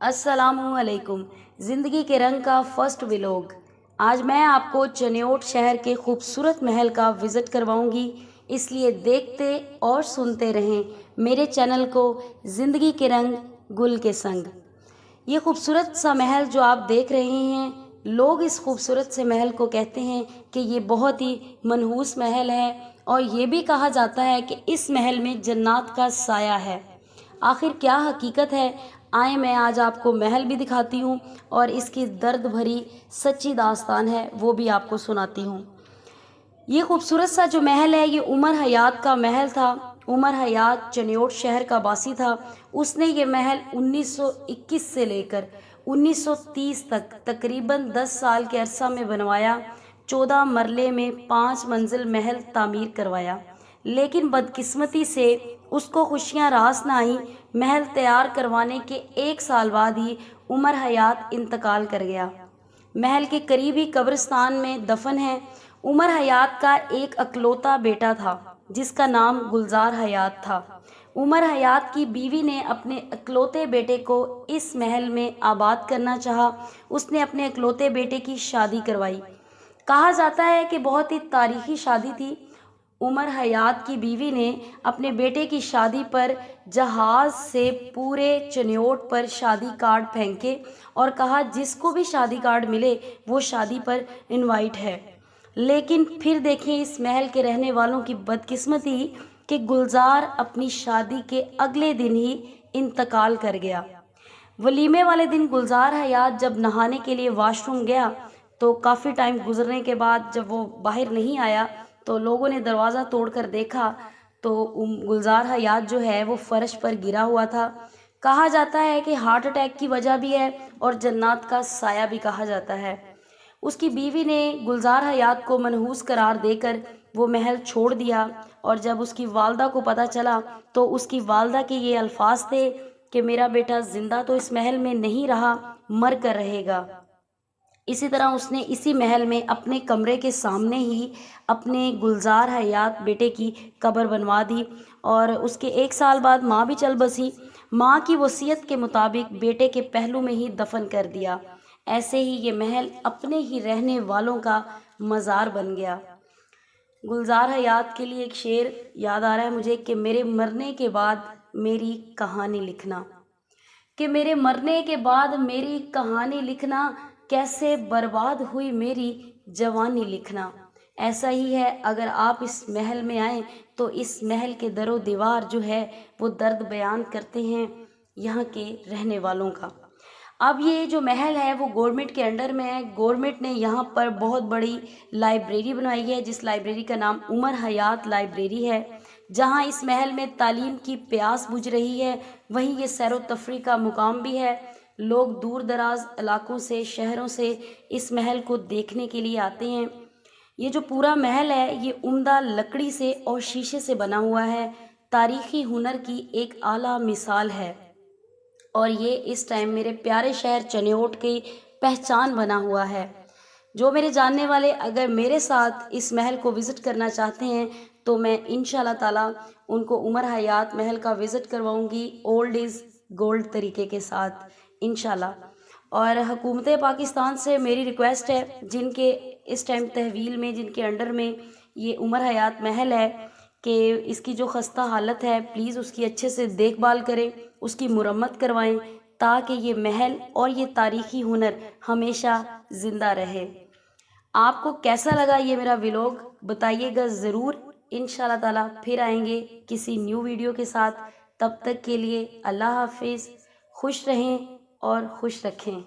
अस्सलाम वालेकुम। ज़िंदगी के रंग का फर्स्ट व्लॉग। आज मैं आपको चनियोट शहर के खूबसूरत महल का विज़िट करवाऊंगी, इसलिए देखते और सुनते रहें मेरे चैनल को ज़िंदगी के रंग गुल के संग। ये खूबसूरत सा महल जो आप देख रहे हैं, लोग इस खूबसूरत से महल को कहते हैं कि ये बहुत ही मनहूस महल है, और ये भी कहा जाता है कि इस महल में जन्नत का साया है। आखिर क्या हकीकत है, आए मैं आज आपको महल भी दिखाती हूँ और इसकी दर्द भरी सच्ची दास्तान है वो भी आपको सुनाती हूँ। ये खूबसूरत सा जो महल है, ये उमर हयात का महल था। उमर हयात चनियोट शहर का बासी था। उसने ये महल 1921 से लेकर 1930 तक तकरीबन 10 साल के अरसा में बनवाया। 14 मरले में 5 मंजिल महल तामीर करवाया, लेकिन बदकिस्मती से उसको खुशियां रास न आई। महल तैयार करवाने के 1 साल बाद ही उमर हयात इंतकाल कर गया। महल के करीब ही कब्रिस्तान में दफन है। उमर हयात का एक अकलौता बेटा था जिसका नाम गुलजार हयात था। उमर हयात की बीवी ने अपने अकलौते बेटे को इस महल में आबाद करना चाहा। उसने अपने अकलौते बेटे की शादी करवाई। कहा जाता है कि बहुत ही तारीखी शादी थी। उमर हयात की बीवी ने अपने बेटे की शादी पर जहाज से पूरे चनियोट पर शादी कार्ड फेंके और कहा जिसको भी शादी कार्ड मिले वो शादी पर इनवाइट है। लेकिन फिर देखें इस महल के रहने वालों की बदकिस्मती कि गुलजार अपनी शादी के अगले दिन ही इंतकाल कर गया। वलीमे वाले दिन गुलजार हयात जब नहाने के लिए वॉशरूम गया तो काफ़ी टाइम गुजरने के बाद जब वो बाहर नहीं आया तो लोगों ने दरवाज़ा तोड़कर देखा तो गुलजार हयात जो है वो फर्श पर गिरा हुआ था। कहा जाता है कि हार्ट अटैक की वजह भी है और जन्नत का साया भी कहा जाता है। उसकी बीवी ने गुलजार हयात को मनहूस करार देकर वो महल छोड़ दिया, और जब उसकी वालदा को पता चला तो उसकी वालदा के ये अल्फाज थे कि मेरा बेटा जिंदा तो इस महल में नहीं रहा, मर कर रहेगा। इसी तरह उसने इसी महल में अपने कमरे के सामने ही अपने गुलजार हयात बेटे की कब्र बनवा दी, और उसके 1 साल बाद माँ भी चल बसी। माँ की वसीयत के मुताबिक बेटे के पहलू में ही दफन कर दिया। ऐसे ही ये महल अपने ही रहने वालों का मज़ार बन गया। गुलजार हयात के लिए एक शेर याद आ रहा है मुझे कि मेरे मरने के बाद मेरी कहानी लिखना, कि मेरे मरने के बाद मेरी कहानी लिखना, कैसे बर्बाद हुई मेरी जवानी लिखना। ऐसा ही है, अगर आप इस महल में आए तो इस महल के दरो दीवार जो है वो दर्द बयान करते हैं यहाँ के रहने वालों का। अब ये जो महल है वो गवर्नमेंट के अंडर में है। गवर्नमेंट ने यहाँ पर बहुत बड़ी लाइब्रेरी बनवाई है, जिस लाइब्रेरी का नाम उमर हयात लाइब्रेरी है, जहाँ इस महल में तालीम की प्यास बुझ रही है। वहीं ये सैर व तफरी का मुकाम भी है। लोग दूर दराज इलाकों से, शहरों से इस महल को देखने के लिए आते हैं। ये जो पूरा महल है ये उम्दा लकड़ी से और शीशे से बना हुआ है। तारीखी हुनर की एक आला मिसाल है, और ये इस टाइम मेरे प्यारे शहर चनियोट की पहचान बना हुआ है। जो मेरे जानने वाले अगर मेरे साथ इस महल को विज़िट करना चाहते हैं तो मैं इंशाल्लाह ताला उनको उमर हयात महल का विज़िट करवाऊंगी ओल्ड इज़ गोल्ड तरीके के साथ इंशाल्लाह। और हुकूमत पाकिस्तान से मेरी रिक्वेस्ट है, जिनके इस टाइम तहवील में, जिनके अंडर में ये उमर हयात महल है, कि इसकी जो खस्ता हालत है प्लीज़ उसकी अच्छे से देखभाल करें, उसकी मुरम्मत करवाएं, ताकि ये महल और ये तारीख़ी हुनर हमेशा ज़िंदा रहे। आपको कैसा लगा ये मेरा व्लॉग बताइएगा ज़रूर। इंशाल्लाह ताला फिर आएंगे किसी न्यू वीडियो के साथ। तब तक के लिए अल्लाह हाफिज़। खुश रहें और खुश रखें।